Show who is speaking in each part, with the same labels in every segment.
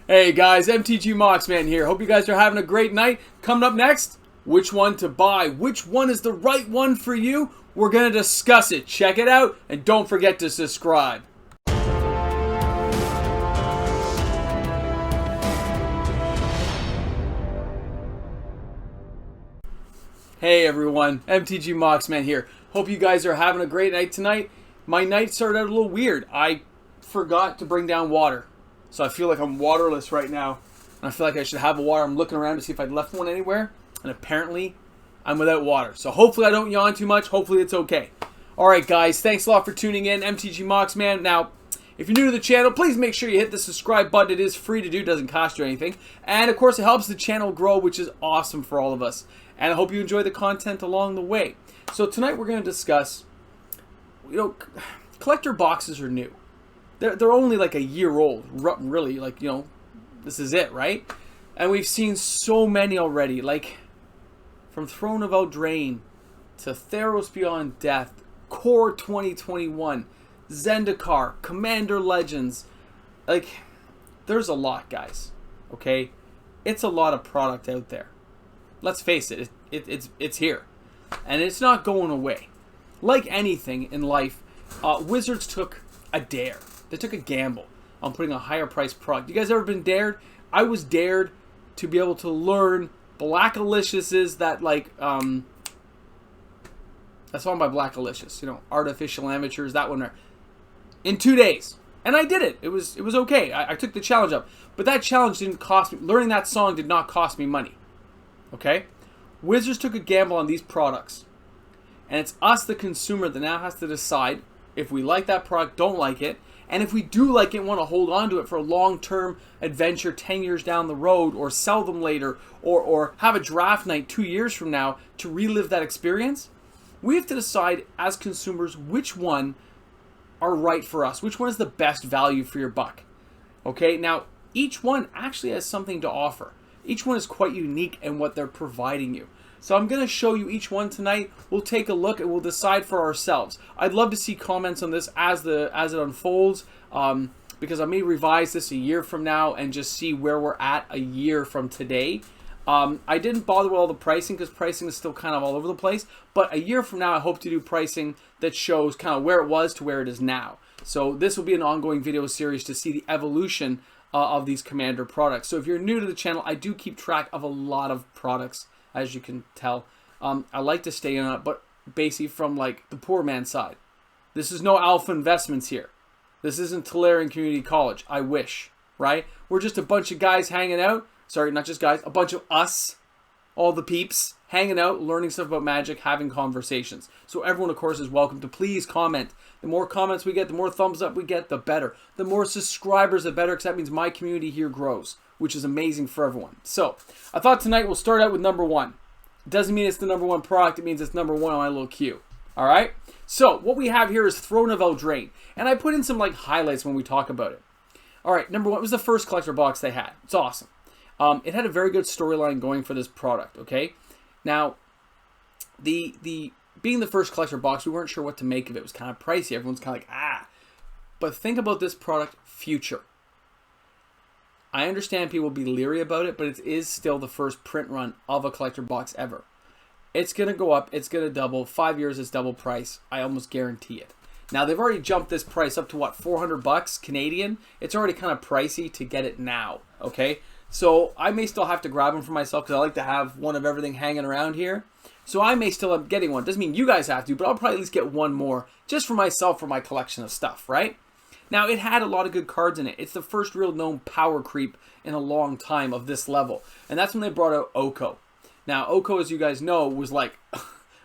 Speaker 1: Hey guys, MTG Moxman here. Hope you guys are having a great night. Coming up next, which one to buy? Which one is the right one for you? We're going to discuss it. Check it out, and don't forget to subscribe. Hey everyone, MTG Moxman here. Hope you guys are having a great night tonight. My night started out a little weird. I forgot to bring down water. So I feel like I'm waterless right now. And I feel like I should have a water. I'm looking around to see if I'd left one anywhere. And apparently, I'm without water. So hopefully I don't yawn too much. Hopefully it's okay. Alright guys, thanks a lot for tuning in. MTG Moxman. Now, if you're new to the channel, please make sure you hit the subscribe button. It is free to do. It doesn't cost you anything. And of course, it helps the channel grow, which is awesome for all of us. And I hope you enjoy the content along the way. So tonight we're going to discuss, collector boxes are new. They're only like a year old, really. This is it, right? And we've seen so many already, like from Throne of Eldraine to Theros Beyond Death, Core 2021, ZENDIKAR, Commander Legends. Like, there's a lot, guys. Okay, it's a lot of product out there. Let's face it, it's here, and it's not going away. Like anything in life, Wizards took a dare. They took a gamble on putting a higher priced product. You guys ever been dared? I was dared to be able to learn Blackalicious, that that's all by Blackalicious, Artificial Amateurs, that one there, in 2 days. And I did it. It was okay. I took the challenge up. But that challenge didn't cost me, learning that song did not cost me money. Okay? Wizards took a gamble on these products. And it's us, the consumer, that now has to decide if we like that product, don't like it. And if we do like it, want to hold on to it for a long-term adventure 10 years down the road, or sell them later, or have a draft night 2 years from now to relive that experience, we have to decide as consumers which one are right for us. Which one is the best value for your buck? Okay, now each one actually has something to offer. Each one is quite unique in what they're providing you. So I'm going to show you each one tonight. We'll take a look and we'll decide for ourselves. I'd love to see comments on this as it unfolds, because I may revise this a year from now and just see where we're at a year from today. I didn't bother with all the pricing because pricing is still kind of all over the place. But a year from now, I hope to do pricing that shows kind of where it was to where it is now. So this will be an ongoing video series to see the evolution of these Commander products. So if you're new to the channel, I do keep track of a lot of products, as you can tell. I like to stay on it, but basically from like the poor man's side. This is no alpha investments here. This isn't Tulare Community College. I wish, right? We're just a bunch of guys hanging out. Sorry, not just guys. A bunch of us, all the peeps, hanging out, learning stuff about Magic, having conversations. So everyone, of course, is welcome to please comment. The more comments we get, the more thumbs up we get, the better. The more subscribers, the better, because that means my community here grows, which is amazing for everyone. So I thought tonight we'll start out with number one. It doesn't mean it's the number one product. It means it's number one on my little queue. All right? So what we have here is Throne of Eldraine. And I put in some highlights when we talk about it. All right, number one, it was the first collector box they had. It's awesome. It had a very good storyline going for this product, okay? Now, being the first collector box, we weren't sure what to make of it. It was kind of pricey. Everyone's kind of like, ah. But think about this product, future. I understand people will be leery about it, but it is still the first print run of a collector box ever. It's going to go up. It's going to double. 5 years, it's double price. I almost guarantee it. Now, they've already jumped this price up to, what, 400 bucks Canadian? It's already kind of pricey to get it now, okay? So I may still have to grab them for myself because I like to have one of everything hanging around here. So I may still end up getting one. Doesn't mean you guys have to, but I'll probably at least get one more just for myself for my collection of stuff, right? Now, it had a lot of good cards in it. It's the first real known power creep in a long time of this level. And that's when they brought out Oko. Now, Oko, as you guys know, was like,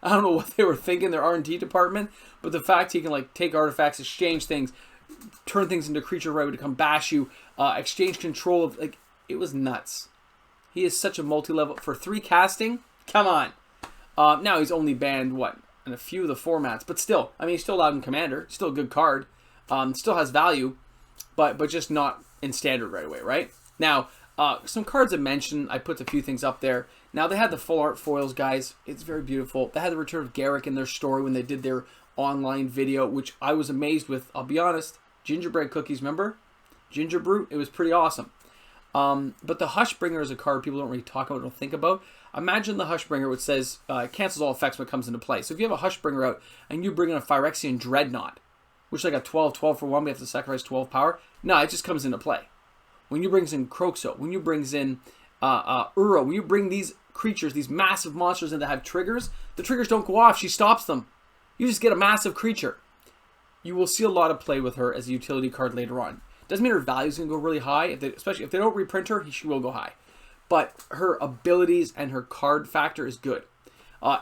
Speaker 1: I don't know what they were thinking, their R&D department, but the fact he can take artifacts, exchange things, turn things into creature right to come bash you, exchange control of, it was nuts. He is such a multi-level. For 3 casting, come on. Now he's only banned, what, in a few of the formats. But still, I mean, he's still allowed in Commander. Still a good card. Still has value, but just not in Standard right away, right? Now, some cards I mentioned, I put a few things up there. Now, they had the full art foils, guys. It's very beautiful. They had the return of Garrick in their story when they did their online video, which I was amazed with. I'll be honest. Gingerbread cookies, remember? Ginger Brute. It was pretty awesome. But the Hushbringer is a card people don't really talk about or think about. Imagine the Hushbringer, which says cancels all effects when it comes into play. So if you have a Hushbringer out and you bring in a Phyrexian Dreadnought, which is like a 12 for 1, we have to sacrifice 12 power. No, it just comes into play. When you brings in Kroxo, when you brings in Uro, when you bring these creatures, these massive monsters in that have triggers, the triggers don't go off, she stops them. You just get a massive creature. You will see a lot of play with her as a utility card later on. Doesn't mean her value is going to go really high, especially if they don't reprint her, she will go high. But her abilities and her card factor is good.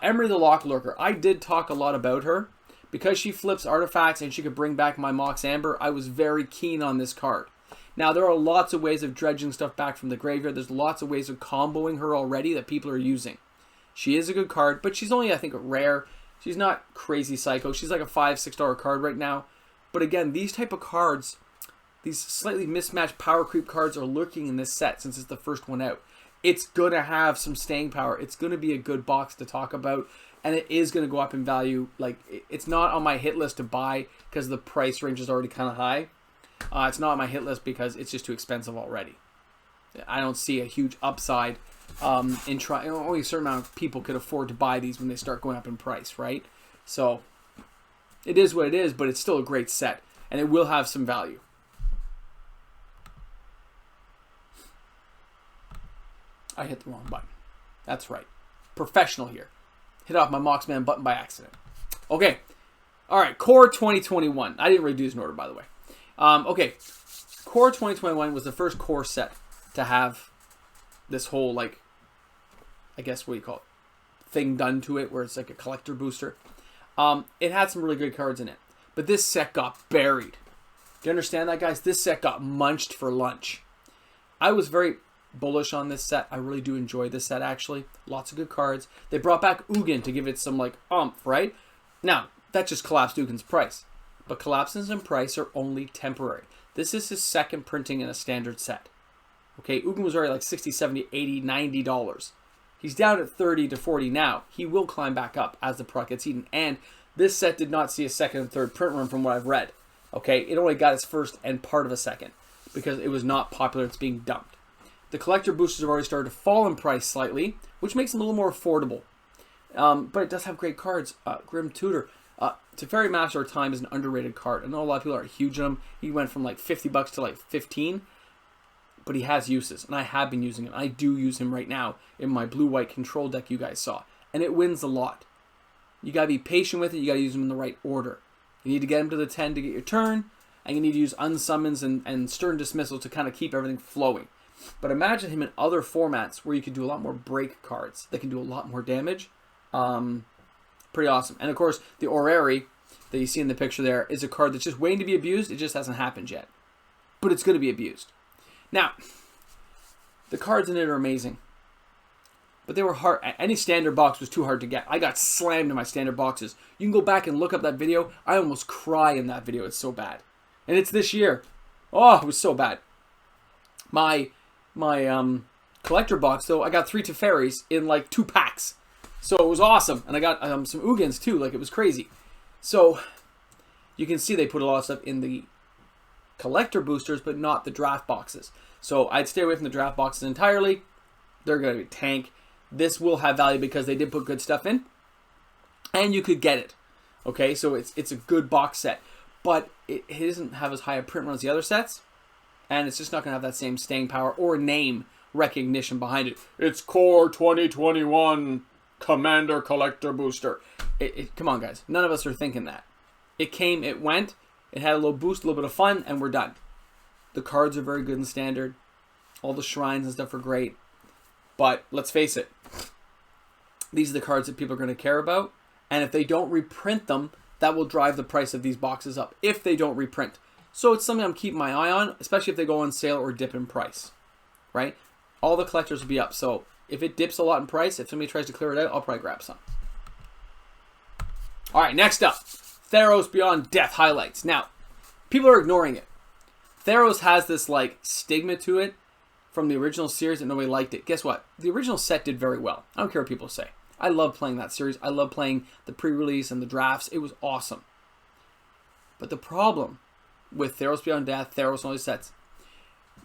Speaker 1: Emery the Lock Lurker, I did talk a lot about her. Because she flips artifacts and she could bring back my Mox Amber, I was very keen on this card. Now, there are lots of ways of dredging stuff back from the graveyard. There's lots of ways of comboing her already that people are using. She is a good card, but she's only, I think, a rare. She's not crazy psycho. She's like a $5, $6 card right now. But again, these type of cards, these slightly mismatched power creep cards are lurking in this set since it's the first one out. It's going to have some staying power. It's going to be a good box to talk about. And it is going to go up in value. Like, it's not on my hit list to buy because the price range is already kind of high. It's not on my hit list because it's just too expensive already. I don't see a huge upside in trying. Only a certain amount of people could afford to buy these when they start going up in price, right? So, it is what it is, but it's still a great set. And it will have some value. I hit the wrong button. That's right. Professional here. Hit off my Moxman button by accident. Okay. Alright, Core 2021. I didn't really do this in order, by the way. Okay. Core 2021 was the first Core set to have this whole, like, I guess what do you call it? Thing done to it, where it's like a collector booster. It had some really good cards in it. But this set got buried. Do you understand that, guys? This set got munched for lunch. I was very bullish on this set. I really do enjoy this set, actually. Lots of good cards. They brought back Ugin to give it some, like, oomph, right? Now, that just collapsed Ugin's price. But collapses in price are only temporary. This is his second printing in a standard set. Okay, Ugin was already like $60, $70, $80, $90. He's down at 30 to 40 now. He will climb back up as the product gets eaten. And this set did not see a second and third print run from what I've read. Okay, it only got its first and part of a second because it was not popular. It's being dumped. The collector boosters have already started to fall in price slightly, which makes them a little more affordable. But it does have great cards. Grim Tutor. Teferi Master of Time is an underrated card. I know a lot of people are huge on him. He went from like $50 to like 15, but he has uses, and I have been using him. I do use him right now in my blue-white control deck you guys saw, and it wins a lot. You gotta be patient with it. You gotta use him in the right order. You need to get him to the 10 to get your turn, and you need to use unsummons and stern dismissal to kind of keep everything flowing. But imagine him in other formats where you could do a lot more break cards that can do a lot more damage. Pretty awesome. And of course, the Orrery that you see in the picture there is a card that's just waiting to be abused. It just hasn't happened yet. But it's going to be abused. Now, the cards in it are amazing. But they were hard. Any standard box was too hard to get. I got slammed in my standard boxes. You can go back and look up that video. I almost cry in that video. It's so bad. And it's this year. Oh, it was so bad. My collector box, though, I got 3 Teferis in like 2 packs. So it was awesome. And I got some Ugins too. Like, it was crazy. So you can see they put a lot of stuff in the collector boosters, but not the draft boxes. So I'd stay away from the draft boxes entirely. They're going to be tank. This will have value because they did put good stuff in. And you could get it. Okay, so it's a good box set. But it doesn't have as high a print run as the other sets. And it's just not going to have that same staying power or name recognition behind it. It's Core 2021 Commander Collector Booster. Come on, guys. None of us are thinking that. It came, it went, it had a little boost, a little bit of fun, and we're done. The cards are very good in Standard. All the shrines and stuff are great. But let's face it. These are the cards that people are going to care about. And if they don't reprint them, that will drive the price of these boxes up. If they don't reprint. So it's something I'm keeping my eye on, especially if they go on sale or dip in price. Right? All the collectors will be up. So if it dips a lot in price, if somebody tries to clear it out, I'll probably grab some. Alright, next up. Theros Beyond Death highlights. Now, people are ignoring it. Theros has this like stigma to it from the original series and nobody liked it. Guess what? The original set did very well. I don't care what people say. I love playing that series. I love playing the pre-release and the drafts. It was awesome. But the problem with Theros Beyond Death, Theros and all these sets,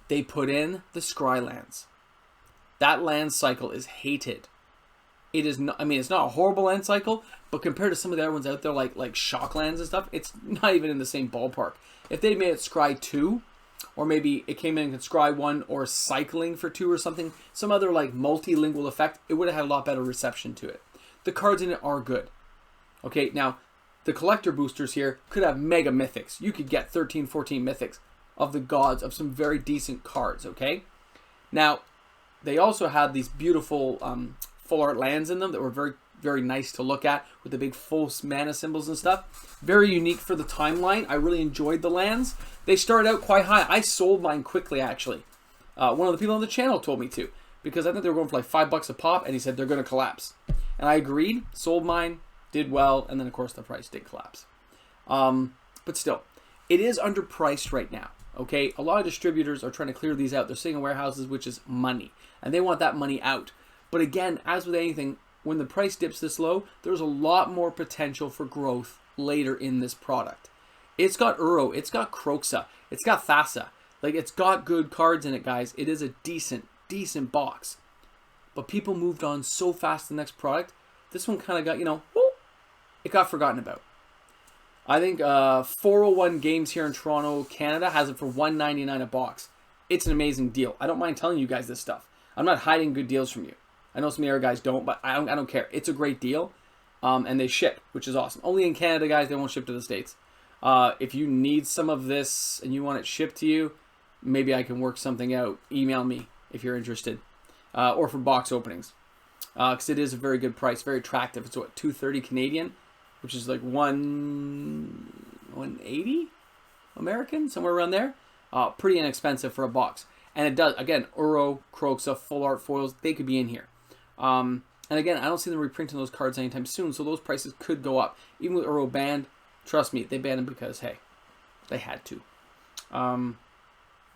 Speaker 1: they put in the Scry lands. That land cycle is hated. It is not, I mean, it's not a horrible land cycle, but compared to some of the other ones out there, like Shock lands and stuff, it's not even in the same ballpark. If they made it Scry 2, or maybe it came in Scry 1 or cycling for 2 or something, some other like multilingual effect, it would have had a lot better reception to it. The cards in it are good. Okay, now, the collector boosters here could have mega mythics. You could get 13, 14 mythics of the gods of some very decent cards, okay? Now, they also had these beautiful full art lands in them that were very, very nice to look at with the big full mana symbols and stuff. Very unique for the timeline. I really enjoyed the lands. They started out quite high. I sold mine quickly, actually. One of the people on the channel told me to, because I think they were going for like $5 a pop, and he said they're going to collapse. And I agreed, sold mine, did well, and then of course the price did collapse. But still, it is underpriced right now. Okay, a lot of distributors are trying to clear these out. They're sitting in warehouses, which is money, and they want that money out. But again, as with anything, when the price dips this low, there's a lot more potential for growth later in this product. It's got Uro, it's got Kroxa, it's got Thassa. Like, it's got good cards in it, guys. It is a decent box. But people moved on so fast to the next product. This one kind of got, you know, whoop, it got forgotten about. I think 401 Games here in Toronto, Canada has it for $1.99 a box. It's an amazing deal. I don't mind telling you guys this stuff. I'm not hiding good deals from you. I know some of the other guys don't, but I don't care. It's a great deal, and they ship, which is awesome. Only in Canada, guys. They won't ship to the States. If you need some of this and you want it shipped to you, maybe I can work something out. Email me if you're interested, or for box openings, because it is a very good price, very attractive. It's what, $230 Canadian, which is like $180 American, somewhere around there. Pretty inexpensive for a box. And it does, again, Uro, Kroxa, full art foils, they could be in here. And again, I don't see them reprinting those cards anytime soon, so those prices could go up. Even with Uro banned, trust me, they banned them because, hey, they had to.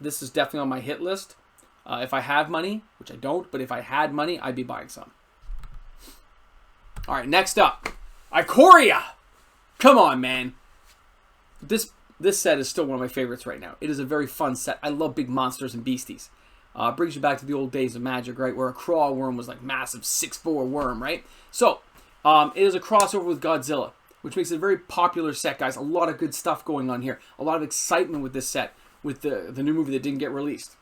Speaker 1: This is definitely on my hit list. If I have money, which I don't, but if I had money, I'd be buying some. All right, next up, IKORIA. Come on, man. This set is still one of my favorites right now. It is a very fun set. I love big monsters and beasties. Brings you back to the old days of Magic, right? Where a crawl worm was like massive 6'4" worm, right? So, it is a crossover with Godzilla, which makes it a very popular set, guys. A lot of good stuff going on here. A lot of excitement with this set, with the new movie that didn't get released.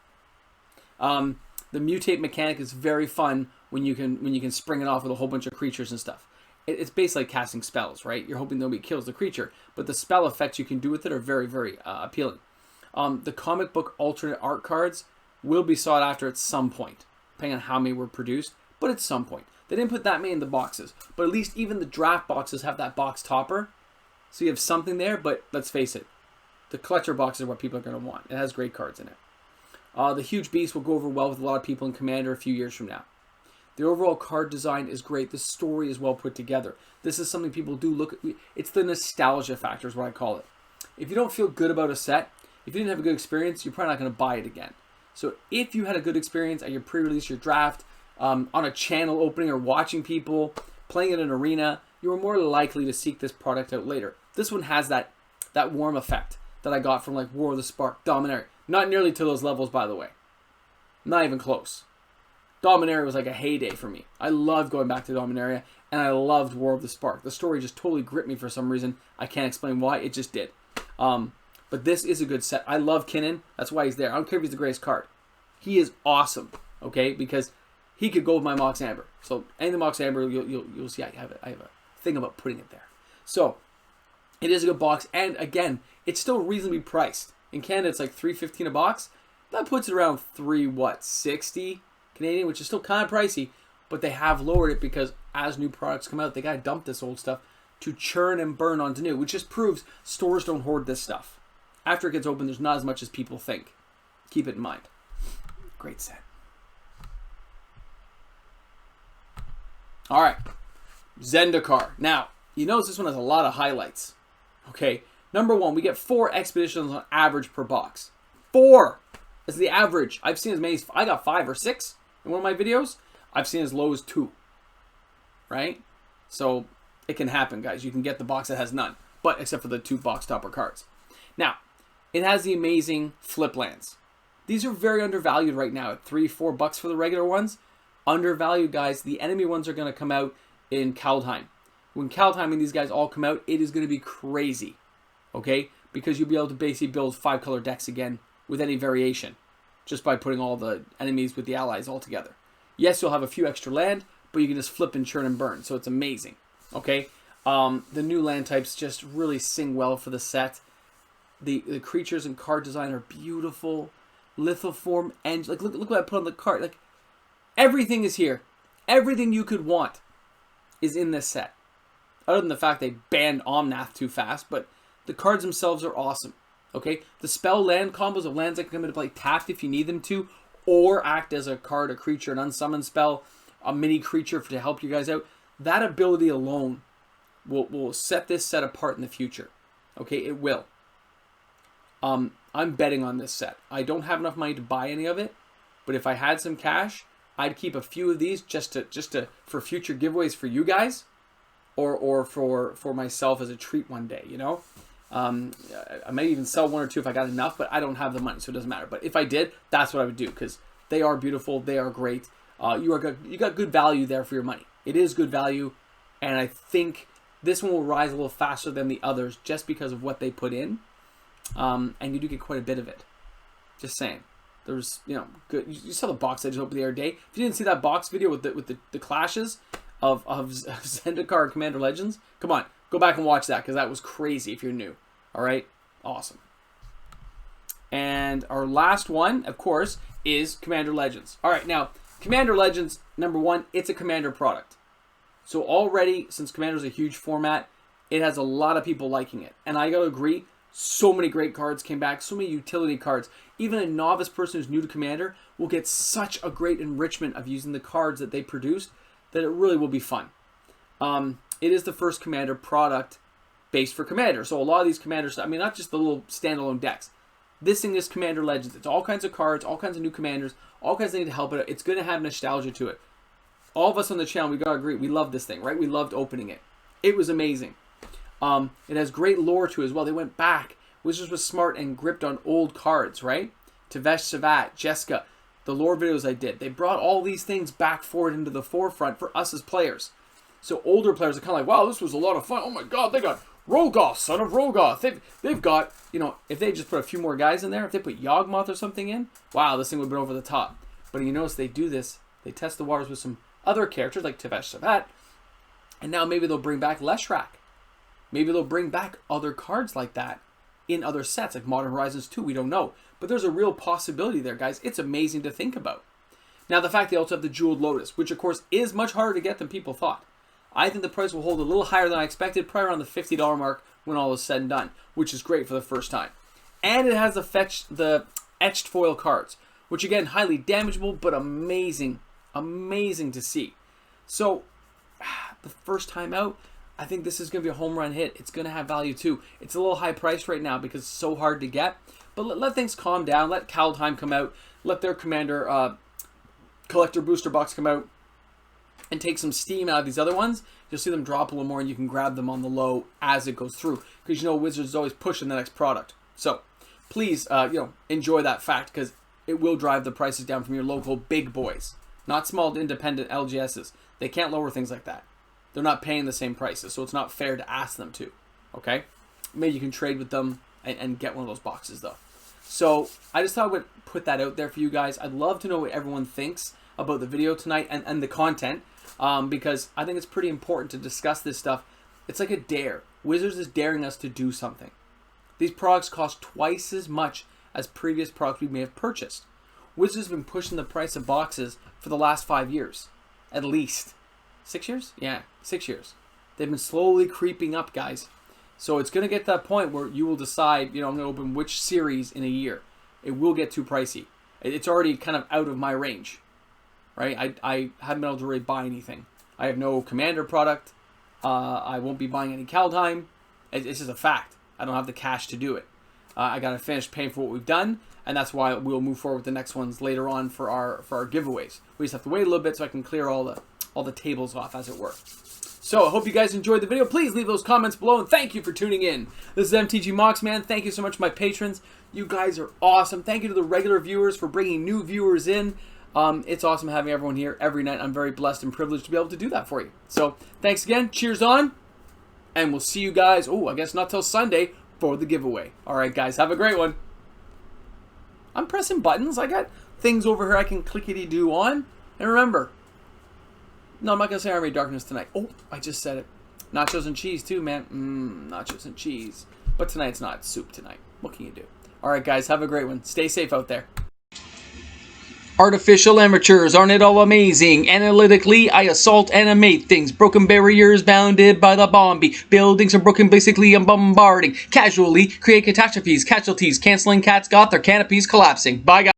Speaker 1: The mutate mechanic is very fun when you can spring it off with a whole bunch of creatures and stuff. It's basically like casting spells, right? You're hoping nobody kills the creature, but the spell effects you can do with it are very, very appealing. The comic book alternate art cards will be sought after at some point, depending on how many were produced, but at some point. They didn't put that many in the boxes, but at least even the draft boxes have that box topper, so you have something there, but let's face it, the collector boxes are what people are going to want. It has great cards in it. The huge beast will go over well with a lot of people in Commander a few years from now. The overall card design is great. The story is well put together. This is something people do look at. It's the nostalgia factor is what I call it. If you don't feel good about a set, if you didn't have a good experience, you're probably not going to buy it again. So if you had a good experience at your pre-release, your draft, on a channel opening or watching people, playing in an arena, you're more likely to seek this product out later. This one has that warm effect that I got from like War of the Spark, Dominaria. Not nearly to those levels, by the way. Not even close. Dominaria was like a heyday for me. I loved going back to Dominaria, and I loved War of the Spark. The story just totally gripped me for some reason. I can't explain why. It just did. But this is a good set. I love Kinnan. That's why he's there. I don't care if he's the greatest card. He is awesome, okay? Because he could go with my Mox Amber. So, any of the Mox Amber, you'll see I have a thing about putting it there. So, it is a good box. And, again, it's still reasonably priced. In Canada, it's like $3.15 a box. That puts it around $3.60 Canadian, which is still kind of pricey, but they have lowered it because as new products come out, they got to dump this old stuff to churn and burn onto new, which just proves stores don't hoard this stuff. After it gets open, there's not as much as people think. Keep it in mind. Great set. All right. ZENDIKAR. Now, you notice this one has a lot of highlights. Okay. Number one, we get 4 expeditions on average per box. 4 is the average. I've seen as many as, I got 5 or 6 in one of my videos. I've seen as low as 2. Right? So, it can happen, guys. You can get the box that has none. But, except for the 2 box topper cards. Now, it has the amazing flip lands. These are very undervalued right now at $3-4 for the regular ones. Undervalued, guys. The enemy ones are going to come out in Kaldheim. When Kaldheim and these guys all come out, it is going to be crazy. Okay? Because you'll be able to basically build 5-color decks again with any variation. Just by putting all the enemies with the allies all together. Yes, you'll have a few extra land, but you can just flip and churn and burn. So it's amazing. Okay? The new land types just really sing well for the set. The creatures and card design are beautiful. Lithoform and like look what I put on the card. Like everything is here. Everything you could want is in this set. Other than the fact they banned Omnath too fast, but the cards themselves are awesome. Okay? The spell land combos of lands that can come into play tapped if you need them to, or act as a card, a creature, an unsummon spell, a mini creature to help you guys out. That ability alone will set this set apart in the future. Okay, it will. I'm betting on this set. I don't have enough money to buy any of it, but if I had some cash, I'd keep a few of these just to for future giveaways for you guys, or for myself as a treat one day. You know, I might even sell 1 or 2 if I got enough, but I don't have the money, so it doesn't matter. But if I did, that's what I would do because they are beautiful, they are great. You got good value there for your money. It is good value, and I think this one will rise a little faster than the others just because of what they put in. And you do get quite a bit of it. Just saying. There's, you know, good. You saw the box I just opened the other day. If you didn't see that box video with the clashes of ZENDIKAR and Commander Legends, come on, go back and watch that because that was crazy if you're new. All right, awesome. And our last one, of course, is Commander Legends. All right, now Commander Legends, number one, it's a Commander product. So already, since Commander is a huge format, it has a lot of people liking it, and I gotta agree. So many great cards came back, so many utility cards. Even a novice person who's new to Commander will get such a great enrichment of using the cards that they produced that it really will be fun. It is the first Commander product based for Commander. So a lot of these Commanders, I mean, not just the little standalone decks. This thing is Commander Legends. It's all kinds of cards, all kinds of new Commanders, all kinds of things to help it out. It's going to have nostalgia to it. All of us on the channel, we got to agree, we love this thing, right? We loved opening it. It was amazing. It has great lore to it as well. They went back. Wizards was smart and gripped on old cards, right? Tevesh Savat, Jessica, the lore videos I did. They brought all these things back forward into the forefront for us as players. So older players are kind of like, wow, this was a lot of fun. Oh my god, they got Rogoth, son of Rogoth. They've got, you know, if they just put a few more guys in there, if they put Yawgmoth or something in, wow, this thing would have been over the top. But you notice they do this. They test the waters with some other characters like Tevesh Savat. And now maybe they'll bring back Leshrac. Maybe they'll bring back other cards like that in other sets, like Modern Horizons 2. We don't know. But there's a real possibility there, guys. It's amazing to think about. Now, the fact they also have the Jeweled Lotus, which, of course, is much harder to get than people thought. I think the price will hold a little higher than I expected, probably around the $50 mark when all is said and done, which is great for the first time. And it has the etched foil cards, which, again, highly damageable, but amazing. Amazing to see. So, the first time out, I think this is going to be a home run hit. It's going to have value too. It's a little high priced right now because it's so hard to get. But let things calm down. Let Kaldheim come out. Let their Commander Collector Booster Box come out. And take some steam out of these other ones. You'll see them drop a little more and you can grab them on the low as it goes through. Because you know Wizards is always pushing the next product. So please enjoy that fact because it will drive the prices down from your local big boys. Not small independent LGSs. They can't lower things like that. They're not paying the same prices, so it's not fair to ask them to. Okay? Maybe you can trade with them and get one of those boxes, though. So, I just thought I would put that out there for you guys. I'd love to know what everyone thinks about the video tonight and the content, because I think it's pretty important to discuss this stuff. It's like a dare. Wizards is daring us to do something. These products cost twice as much as previous products we may have purchased. Wizards has been pushing the price of boxes for the last 5 years, at least. 6 years? Yeah, 6 years. They've been slowly creeping up, guys. So it's going to get to that point where you will decide, I'm going to open which series in a year. It will get too pricey. It's already kind of out of my range, right? I haven't been able to really buy anything. I have no Commander product. I won't be buying any Kaldheim. It's just a fact. I don't have the cash to do it. I got to finish paying for what we've done, and that's why we'll move forward with the next ones later on for our giveaways. We just have to wait a little bit so I can clear all the tables off, as it were. So, I hope you guys enjoyed the video. Please leave those comments below, and thank you for tuning in. This is MTG Mox, man. Thank you so much, my patrons. You guys are awesome. Thank you to the regular viewers for bringing new viewers in. It's awesome having everyone here every night. I'm very blessed and privileged to be able to do that for you. So thanks again. Cheers on. And we'll see you guys, I guess not till Sunday, for the giveaway. All right, guys. Have a great one. I'm pressing buttons. I got things over here I can clickety-do on. And remember, no, I'm not going to say Army of Darkness tonight. Oh, I just said it. Nachos and cheese too, man. Nachos and cheese. But tonight's not soup tonight. What can you do? All right, guys. Have a great one. Stay safe out there. Artificial amateurs, aren't it all amazing? Analytically, I assault and animate things. Broken barriers bounded by the bombing. Buildings are broken, basically I'm bombarding. Casually create catastrophes, casualties, canceling cats got their canopies collapsing. Bye, guys.